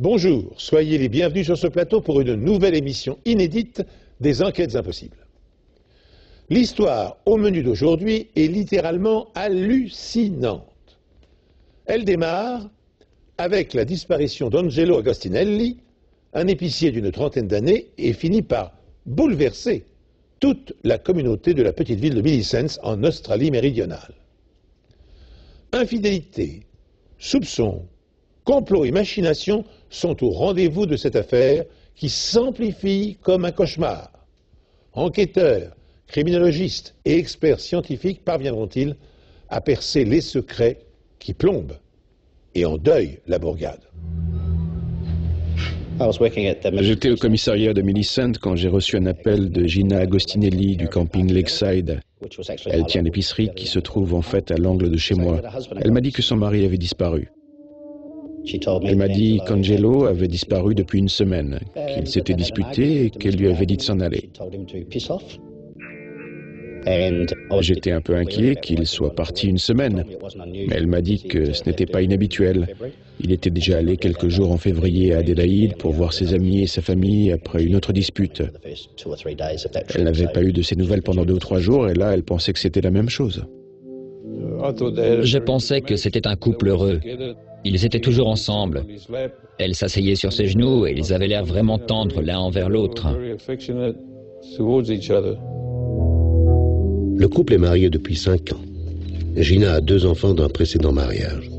Bonjour, soyez les bienvenus sur ce plateau pour une nouvelle émission inédite des Enquêtes Impossibles. L'histoire au menu d'aujourd'hui est littéralement hallucinante. Elle démarre avec la disparition d'Angelo Agostinelli, un épicier d'une trentaine d'années, et finit par bouleverser toute la communauté de la petite ville de Millicent en Australie méridionale. Infidélité, soupçons, complot et machination sont au rendez-vous de cette affaire qui s'amplifie comme un cauchemar. Enquêteurs, criminologistes et experts scientifiques parviendront-ils à percer les secrets qui plombent et endeuillent la bourgade? J'étais au commissariat de Millicent quand j'ai reçu un appel de Gina Agostinelli du camping Lakeside. Elle tient l'épicerie qui se trouve en fait à l'angle de chez moi. Elle m'a dit que son mari avait disparu. Elle m'a dit qu'Angelo avait disparu depuis une semaine, qu'ils s'étaient disputés et qu'elle lui avait dit de s'en aller. J'étais un peu inquiet qu'il soit parti une semaine, mais elle m'a dit que ce n'était pas inhabituel. Il était déjà allé quelques jours en février à Adélaïde pour voir ses amis et sa famille après une autre dispute. Elle n'avait pas eu de ses nouvelles pendant 2 ou 3 jours et là, elle pensait que c'était la même chose. Je pensais que c'était un couple heureux. Ils étaient toujours ensemble. Elle s'asseyait sur ses genoux et ils avaient l'air vraiment tendres l'un envers l'autre. Le couple est marié depuis 5 ans. Gina a 2 enfants d'un précédent mariage.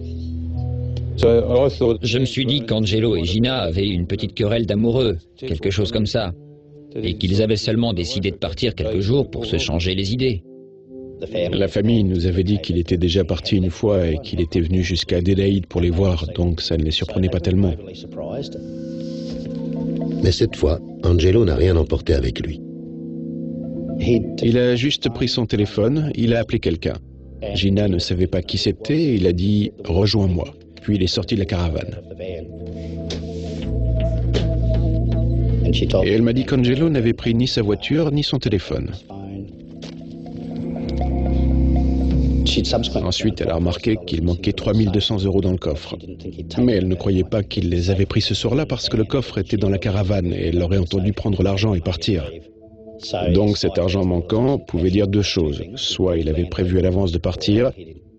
Je me suis dit qu'Angelo et Gina avaient une petite querelle d'amoureux, quelque chose comme ça, et qu'ils avaient seulement décidé de partir quelques jours pour se changer les idées. La famille nous avait dit qu'il était déjà parti une fois et qu'il était venu jusqu'à Adélaïde pour les voir, donc ça ne les surprenait pas tellement. Mais cette fois, Angelo n'a rien emporté avec lui. Il a juste pris son téléphone, il a appelé quelqu'un. Gina ne savait pas qui c'était et il a dit « Rejoins-moi ». Puis il est sorti de la caravane. Et elle m'a dit qu'Angelo n'avait pris ni sa voiture ni son téléphone. Ensuite, elle a remarqué qu'il manquait 3 200 € dans le coffre. Mais elle ne croyait pas qu'il les avait pris ce soir-là parce que le coffre était dans la caravane et elle l'aurait entendu prendre l'argent et partir. Donc cet argent manquant pouvait dire 2 choses. Soit il avait prévu à l'avance de partir,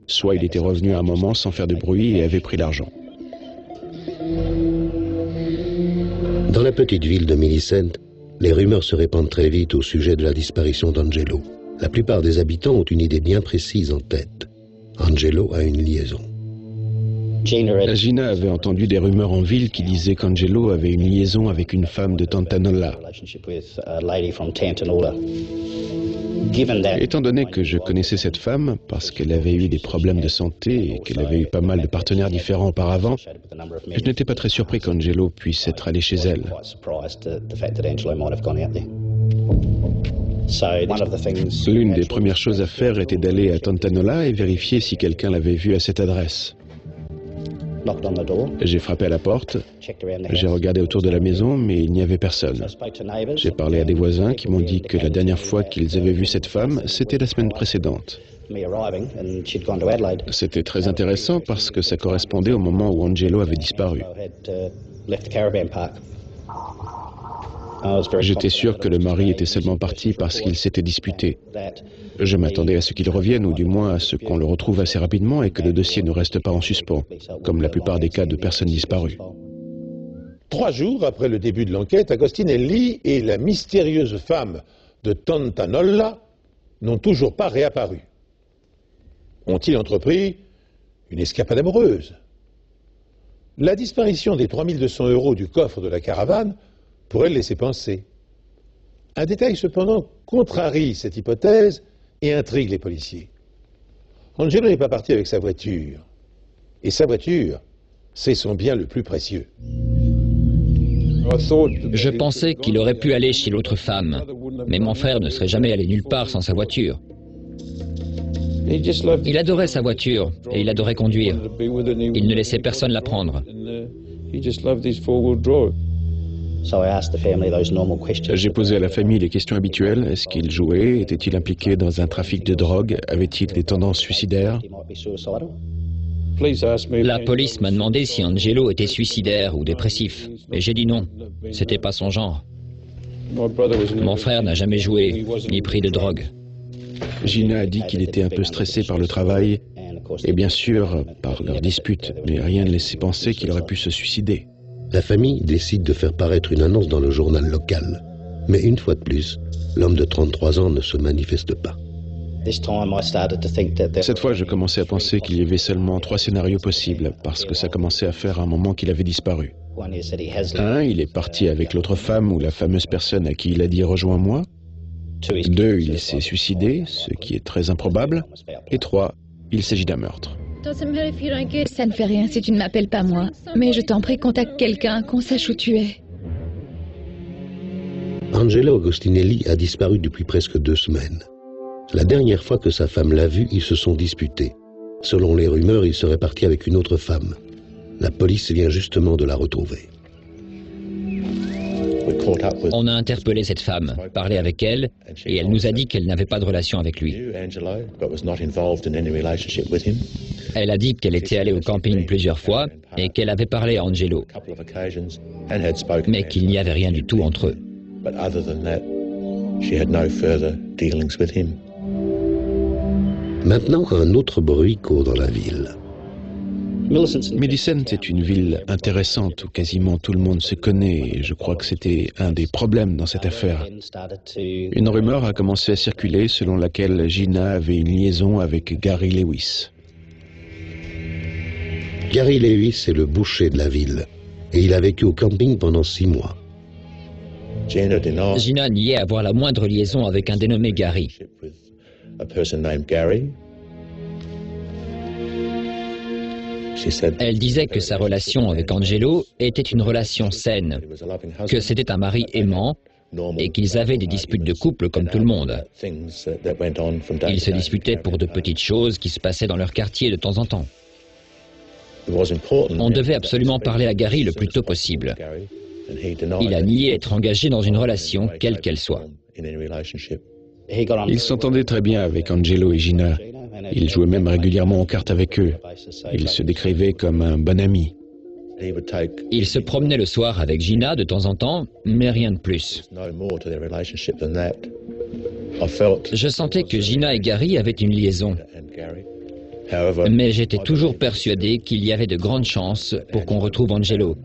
soit il était revenu à un moment sans faire de bruit et avait pris l'argent. Dans la petite ville de Millicent, les rumeurs se répandent très vite au sujet de la disparition d'Angelo. La plupart des habitants ont une idée bien précise en tête. Angelo a une liaison. Gina avait entendu des rumeurs en ville qui disaient qu'Angelo avait une liaison avec une femme de Tantanola. Étant donné que je connaissais cette femme, parce qu'elle avait eu des problèmes de santé et qu'elle avait eu pas mal de partenaires différents auparavant, je n'étais pas très surpris qu'Angelo puisse être allé chez elle. L'une des premières choses à faire était d'aller à Tantanola et vérifier si quelqu'un l'avait vu à cette adresse. J'ai frappé à la porte, j'ai regardé autour de la maison, mais il n'y avait personne. J'ai parlé à des voisins qui m'ont dit que la dernière fois qu'ils avaient vu cette femme, c'était la semaine précédente. C'était très intéressant parce que ça correspondait au moment où Angelo avait disparu. J'étais sûr que le mari était seulement parti parce qu'il s'était disputé. Je m'attendais à ce qu'il revienne, ou du moins à ce qu'on le retrouve assez rapidement et que le dossier ne reste pas en suspens, comme la plupart des cas de personnes disparues. 3 jours après le début de l'enquête, Agostinelli et la mystérieuse femme de Tantanola n'ont toujours pas réapparu. Ont-ils entrepris une escapade amoureuse? La disparition des 3 200 € du coffre de la caravane pourrait le laisser penser. Un détail cependant contrarie cette hypothèse et intrigue les policiers. Angelo n'est pas parti avec sa voiture. Et sa voiture, c'est son bien le plus précieux. Je pensais qu'il aurait pu aller chez l'autre femme, mais mon frère ne serait jamais allé nulle part sans sa voiture. Il adorait sa voiture et il adorait conduire. Il ne laissait personne la prendre. J'ai posé à la famille les questions habituelles. Est-ce qu'il jouait? Était-il impliqué dans un trafic de drogue? Avait-il des tendances suicidaires? La police m'a demandé si Angelo était suicidaire ou dépressif, et j'ai dit non, c'était pas son genre. Mon frère n'a jamais joué, ni pris de drogue. Gina a dit qu'il était un peu stressé par le travail, et bien sûr par leur dispute, mais rien ne laissait penser qu'il aurait pu se suicider. La famille décide de faire paraître une annonce dans le journal local. Mais une fois de plus, l'homme de 33 ans ne se manifeste pas. Cette fois, je commençais à penser qu'il y avait seulement 3 scénarios possibles, parce que ça commençait à faire un moment qu'il avait disparu. Un, il est parti avec l'autre femme ou la fameuse personne à qui il a dit « rejoins-moi ». 2, il s'est suicidé, ce qui est très improbable. Et 3, il s'agit d'un meurtre. Ça ne fait rien si tu ne m'appelles pas moi, mais je t'en prie, contacte quelqu'un, qu'on sache où tu es. Angelo Agostinelli a disparu depuis presque 2 semaines. La dernière fois que sa femme l'a vu, ils se sont disputés. Selon les rumeurs, il serait parti avec une autre femme. La police vient justement de la retrouver. On a interpellé cette femme, parlé avec elle, et elle nous a dit qu'elle n'avait pas de relation avec lui. Elle a dit qu'elle était allée au camping plusieurs fois et qu'elle avait parlé à Angelo, mais qu'il n'y avait rien du tout entre eux. Maintenant, un autre bruit court dans la ville. Millicent est une ville intéressante où quasiment tout le monde se connaît et je crois que c'était un des problèmes dans cette affaire. Une rumeur a commencé à circuler selon laquelle Gina avait une liaison avec Gary Lewis. Gary Lewis est le boucher de la ville et il a vécu au camping pendant 6 mois. Gina niait avoir la moindre liaison avec un dénommé Gary. Elle disait que sa relation avec Angelo était une relation saine, que c'était un mari aimant et qu'ils avaient des disputes de couple comme tout le monde. Ils se disputaient pour de petites choses qui se passaient dans leur quartier de temps en temps. On devait absolument parler à Gary le plus tôt possible. Il a nié être engagé dans une relation, quelle qu'elle soit. Il s'entendait très bien avec Angelo et Gina. Il jouait même régulièrement aux cartes avec eux. Il se décrivait comme un bon ami. Il se promenait le soir avec Gina de temps en temps, mais rien de plus. Je sentais que Gina et Gary avaient une liaison. Mais j'étais toujours persuadé qu'il y avait de grandes chances pour qu'on retrouve Angelo,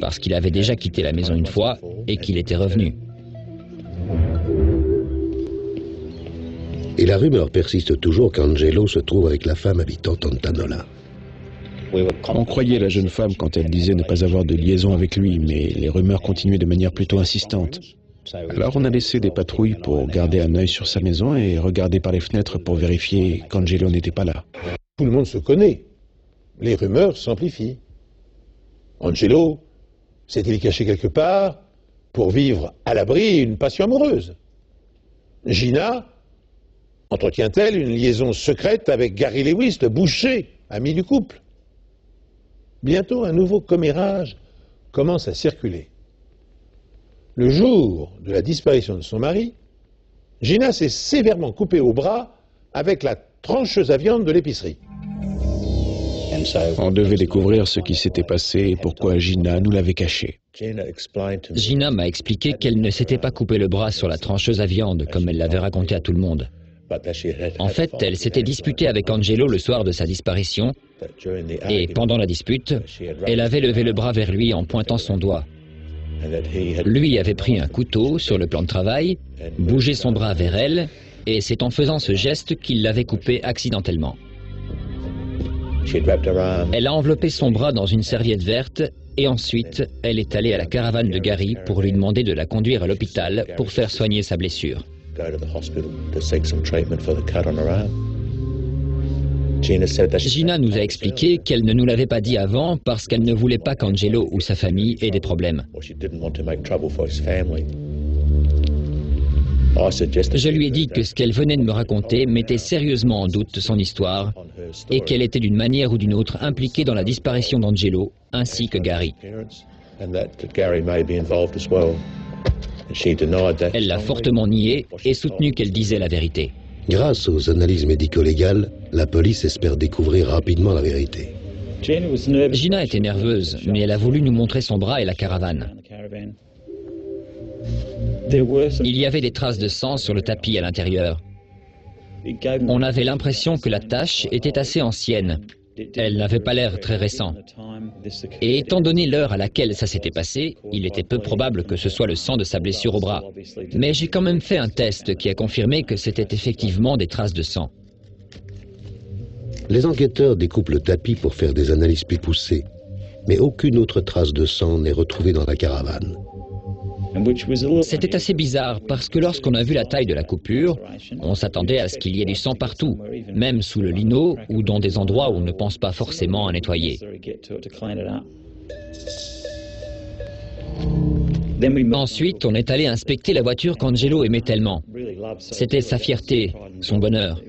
parce qu'il avait déjà quitté la maison une fois et qu'il était revenu. Et la rumeur persiste toujours qu'Angelo se trouve avec la femme habitant Tantanola. On croyait la jeune femme quand elle disait ne pas avoir de liaison avec lui, mais les rumeurs continuaient de manière plutôt insistante. Alors on a laissé des patrouilles pour garder un œil sur sa maison et regarder par les fenêtres pour vérifier qu'Angelo n'était pas là. Tout le monde se connaît. Les rumeurs s'amplifient. Angelo s'est-il caché quelque part pour vivre à l'abri une passion amoureuse? Gina entretient-elle une liaison secrète avec Gary Lewis, le boucher, ami du couple? Bientôt, un nouveau commérage commence à circuler. Le jour de la disparition de son mari, Gina s'est sévèrement coupée au bras avec la trancheuse à viande de l'épicerie. On devait découvrir ce qui s'était passé et pourquoi Gina nous l'avait caché. Gina m'a expliqué qu'elle ne s'était pas coupé le bras sur la trancheuse à viande, comme elle l'avait raconté à tout le monde. En fait, elle s'était disputée avec Angelo le soir de sa disparition, et pendant la dispute, elle avait levé le bras vers lui en pointant son doigt. Lui avait pris un couteau sur le plan de travail, bougé son bras vers elle, et c'est en faisant ce geste qu'il l'avait coupé accidentellement. Elle a enveloppé son bras dans une serviette verte, et ensuite, elle est allée à la caravane de Gary pour lui demander de la conduire à l'hôpital pour faire soigner sa blessure. Gina nous a expliqué qu'elle ne nous l'avait pas dit avant parce qu'elle ne voulait pas qu'Angelo ou sa famille aient des problèmes. Je lui ai dit que ce qu'elle venait de me raconter mettait sérieusement en doute son histoire et qu'elle était d'une manière ou d'une autre impliquée dans la disparition d'Angelo ainsi que Gary. Elle l'a fortement nié et soutenu qu'elle disait la vérité. Grâce aux analyses médico-légales, la police espère découvrir rapidement la vérité. Gina était nerveuse, mais elle a voulu nous montrer son bras et la caravane. Il y avait des traces de sang sur le tapis à l'intérieur. On avait l'impression que la tache était assez ancienne. Elle n'avait pas l'air très récente. Et étant donné l'heure à laquelle ça s'était passé, il était peu probable que ce soit le sang de sa blessure au bras. Mais j'ai quand même fait un test qui a confirmé que c'était effectivement des traces de sang. Les enquêteurs découpent le tapis pour faire des analyses plus poussées, mais aucune autre trace de sang n'est retrouvée dans la caravane. C'était assez bizarre parce que lorsqu'on a vu la taille de la coupure, on s'attendait à ce qu'il y ait du sang partout, même sous le lino ou dans des endroits où on ne pense pas forcément à nettoyer. Ensuite, on est allé inspecter la voiture qu'Angelo aimait tellement. C'était sa fierté, son bonheur.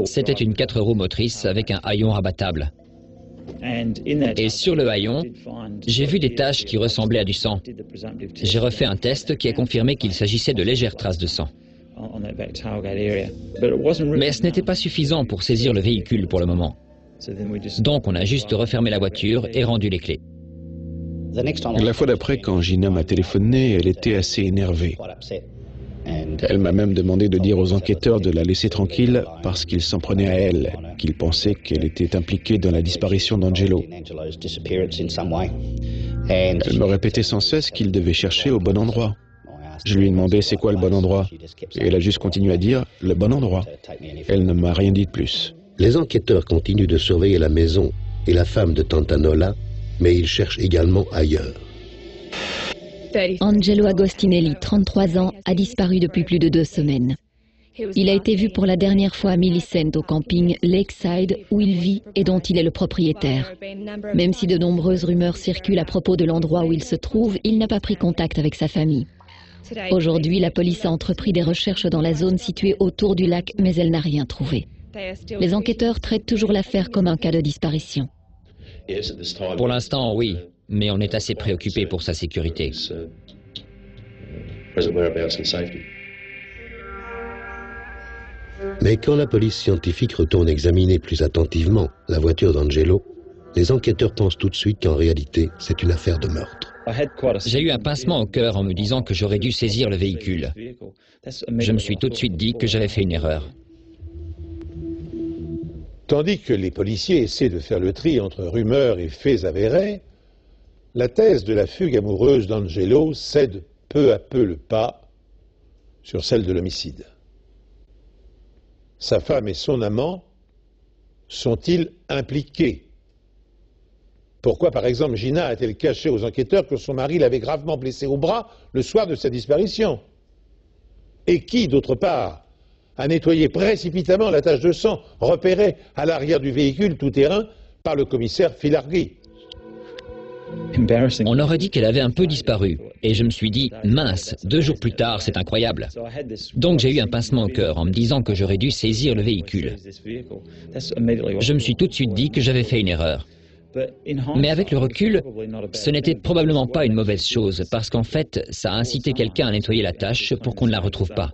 C'était une 4 roues motrice avec un haillon rabattable. Et sur le haillon, j'ai vu des taches qui ressemblaient à du sang. J'ai refait un test qui a confirmé qu'il s'agissait de légères traces de sang. Mais ce n'était pas suffisant pour saisir le véhicule pour le moment. Donc on a juste refermé la voiture et rendu les clés. La fois d'après, quand Gina m'a téléphoné, elle était assez énervée. Elle m'a même demandé de dire aux enquêteurs de la laisser tranquille parce qu'ils s'en prenaient à elle, qu'ils pensaient qu'elle était impliquée dans la disparition d'Angelo. Elle me répétait sans cesse qu'ils devaient chercher au bon endroit. Je lui ai demandé c'est quoi le bon endroit, et elle a juste continué à dire le bon endroit. Elle ne m'a rien dit de plus. Les enquêteurs continuent de surveiller la maison et la femme de Tantanola, mais ils cherchent également ailleurs. Angelo Agostinelli, 33 ans, a disparu depuis plus de 2 semaines. Il a été vu pour la dernière fois à Millicent au camping Lakeside où il vit et dont il est le propriétaire. Même si de nombreuses rumeurs circulent à propos de l'endroit où il se trouve, il n'a pas pris contact avec sa famille. Aujourd'hui, la police a entrepris des recherches dans la zone située autour du lac, mais elle n'a rien trouvé. Les enquêteurs traitent toujours l'affaire comme un cas de disparition. Pour l'instant, oui, mais on est assez préoccupé pour sa sécurité. Mais quand la police scientifique retourne examiner plus attentivement la voiture d'Angelo, les enquêteurs pensent tout de suite qu'en réalité, c'est une affaire de meurtre. J'ai eu un pincement au cœur en me disant que j'aurais dû saisir le véhicule. Je me suis tout de suite dit que j'avais fait une erreur. Tandis que les policiers essaient de faire le tri entre rumeurs et faits avérés, la thèse de la fugue amoureuse d'Angelo cède peu à peu le pas sur celle de l'homicide. Sa femme et son amant sont-ils impliqués? Pourquoi, par exemple, Gina a-t-elle caché aux enquêteurs que son mari l'avait gravement blessé au bras le soir de sa disparition? Et qui, d'autre part, a nettoyé précipitamment la tache de sang repérée à l'arrière du véhicule tout-terrain par le commissaire Filarghi? On aurait dit qu'elle avait un peu disparu, et je me suis dit, mince, 2 jours plus tard, c'est incroyable. Donc j'ai eu un pincement au cœur en me disant que j'aurais dû saisir le véhicule. Je me suis tout de suite dit que j'avais fait une erreur. Mais avec le recul, ce n'était probablement pas une mauvaise chose, parce qu'en fait, ça a incité quelqu'un à nettoyer la tache pour qu'on ne la retrouve pas.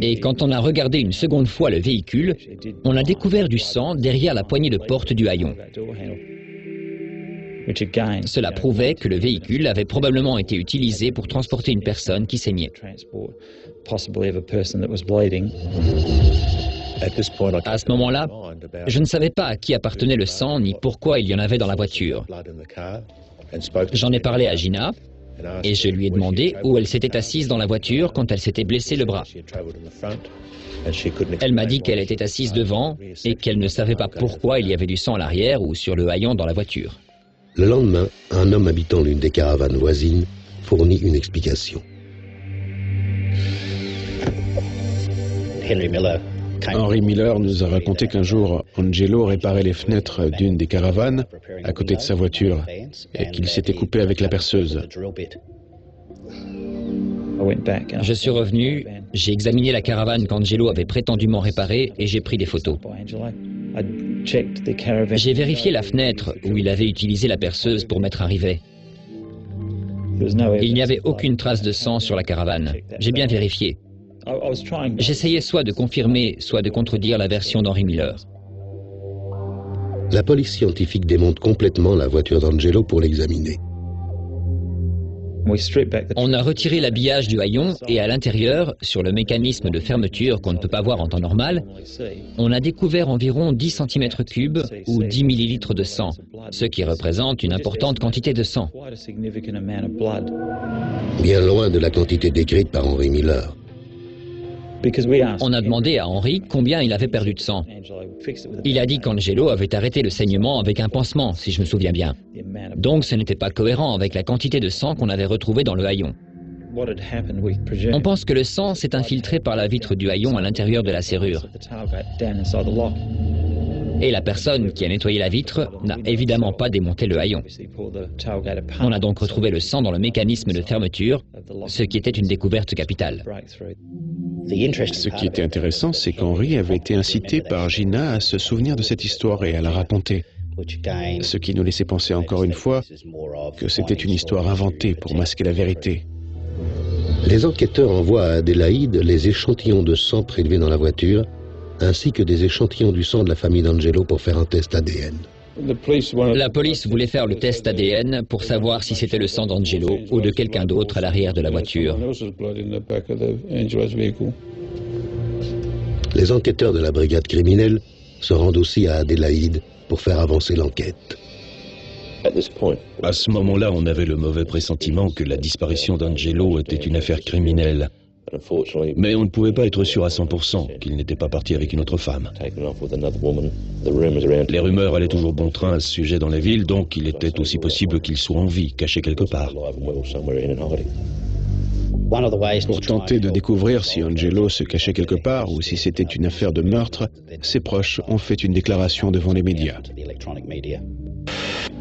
Et quand on a regardé une seconde fois le véhicule, on a découvert du sang derrière la poignée de porte du haillon. Cela prouvait que le véhicule avait probablement été utilisé pour transporter une personne qui saignait. À ce moment-là, je ne savais pas à qui appartenait le sang ni pourquoi il y en avait dans la voiture. J'en ai parlé à Gina et je lui ai demandé où elle s'était assise dans la voiture quand elle s'était blessé le bras. Elle m'a dit qu'elle était assise devant et qu'elle ne savait pas pourquoi il y avait du sang à l'arrière ou sur le haillon dans la voiture. Le lendemain, un homme habitant l'une des caravanes voisines fournit une explication. Henry Miller nous a raconté qu'un jour, Angelo réparait les fenêtres d'une des caravanes à côté de sa voiture et qu'il s'était coupé avec la perceuse. Je suis revenu, j'ai examiné la caravane qu'Angelo avait prétendument réparée et j'ai pris des photos. J'ai vérifié la fenêtre où il avait utilisé la perceuse pour mettre un rivet. Il n'y avait aucune trace de sang sur la caravane. J'ai bien vérifié. J'essayais soit de confirmer, soit de contredire la version d'Henry Miller. La police scientifique démonte complètement la voiture d'Angelo pour l'examiner. On a retiré l'habillage du haillon et à l'intérieur, sur le mécanisme de fermeture qu'on ne peut pas voir en temps normal, on a découvert environ 10 cm3 ou 10 ml de sang, ce qui représente une importante quantité de sang. Bien loin de la quantité décrite par Henry Miller. On a demandé à Henry combien il avait perdu de sang. Il a dit qu'Angelo avait arrêté le saignement avec un pansement, si je me souviens bien. Donc ce n'était pas cohérent avec la quantité de sang qu'on avait retrouvée dans le haillon. On pense que le sang s'est infiltré par la vitre du haillon à l'intérieur de la serrure. Et la personne qui a nettoyé la vitre n'a évidemment pas démonté le haillon. On a donc retrouvé le sang dans le mécanisme de fermeture, ce qui était une découverte capitale. Ce qui était intéressant, c'est qu'Henry avait été incité par Gina à se souvenir de cette histoire et à la raconter. Ce qui nous laissait penser encore une fois que c'était une histoire inventée pour masquer la vérité. Les enquêteurs envoient à Adélaïde les échantillons de sang prélevés dans la voiture, ainsi que des échantillons du sang de la famille d'Angelo pour faire un test ADN. La police voulait faire le test ADN pour savoir si c'était le sang d'Angelo ou de quelqu'un d'autre à l'arrière de la voiture. Les enquêteurs de la brigade criminelle se rendent aussi à Adélaïde pour faire avancer l'enquête. À ce moment-là, on avait le mauvais pressentiment que la disparition d'Angelo était une affaire criminelle. Mais on ne pouvait pas être sûr à 100% qu'il n'était pas parti avec une autre femme. Les rumeurs allaient toujours bon train à ce sujet dans la ville, donc il était aussi possible qu'il soit en vie, caché quelque part. Pour tenter de découvrir si Angelo se cachait quelque part ou si c'était une affaire de meurtre, ses proches ont fait une déclaration devant les médias.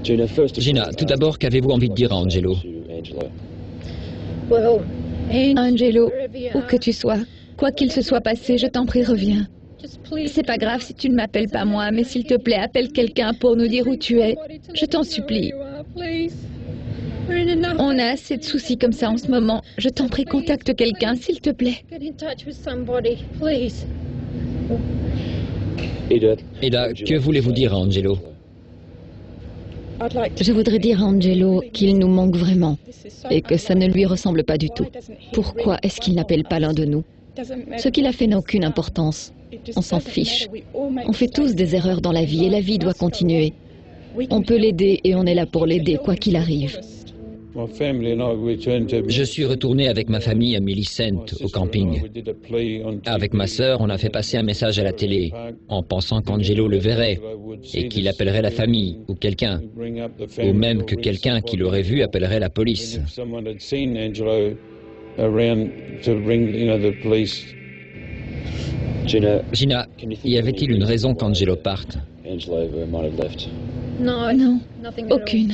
Gina, tout d'abord, qu'avez-vous envie de dire à Angelo? Angelo, où que tu sois, quoi qu'il se soit passé, je t'en prie, reviens. C'est pas grave si tu ne m'appelles pas moi, mais s'il te plaît, appelle quelqu'un pour nous dire où tu es. Je t'en supplie. On a assez de soucis comme ça en ce moment. Je t'en prie, contacte quelqu'un, s'il te plaît. Eda, que voulez-vous dire à Angelo? Je voudrais dire à Angelo qu'il nous manque vraiment et que ça ne lui ressemble pas du tout. Pourquoi est-ce qu'il n'appelle pas l'un de nous? Ce qu'il a fait n'a aucune importance. On s'en fiche. On fait tous des erreurs dans la vie et la vie doit continuer. On peut l'aider et on est là pour l'aider, quoi qu'il arrive. Je suis retourné avec ma famille à Millicent, au camping. Avec ma sœur, on a fait passer un message à la télé, en pensant qu'Angelo le verrait et qu'il appellerait la famille ou quelqu'un, ou même que quelqu'un qui l'aurait vu appellerait la police. Gina, y avait-il une raison qu'Angelo parte? Non, aucune.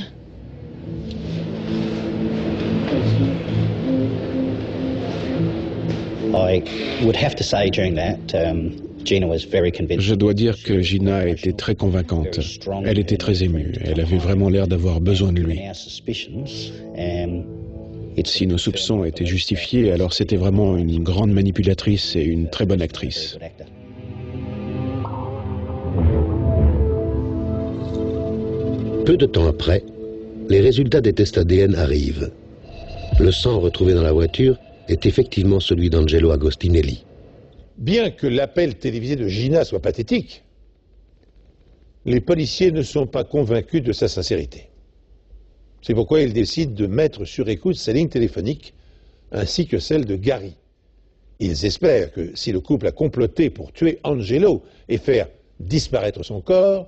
Je dois dire que Gina était très convaincante. Elle était très émue. Elle avait vraiment l'air d'avoir besoin de lui. Si nos soupçons étaient justifiés, alors c'était vraiment une grande manipulatrice et une très bonne actrice. Peu de temps après, les résultats des tests ADN arrivent. Le sang retrouvé dans la voiture est effectivement celui d'Angelo Agostinelli. Bien que l'appel télévisé de Gina soit pathétique, les policiers ne sont pas convaincus de sa sincérité. C'est pourquoi ils décident de mettre sur écoute sa ligne téléphonique ainsi que celle de Gary. Ils espèrent que si le couple a comploté pour tuer Angelo et faire disparaître son corps,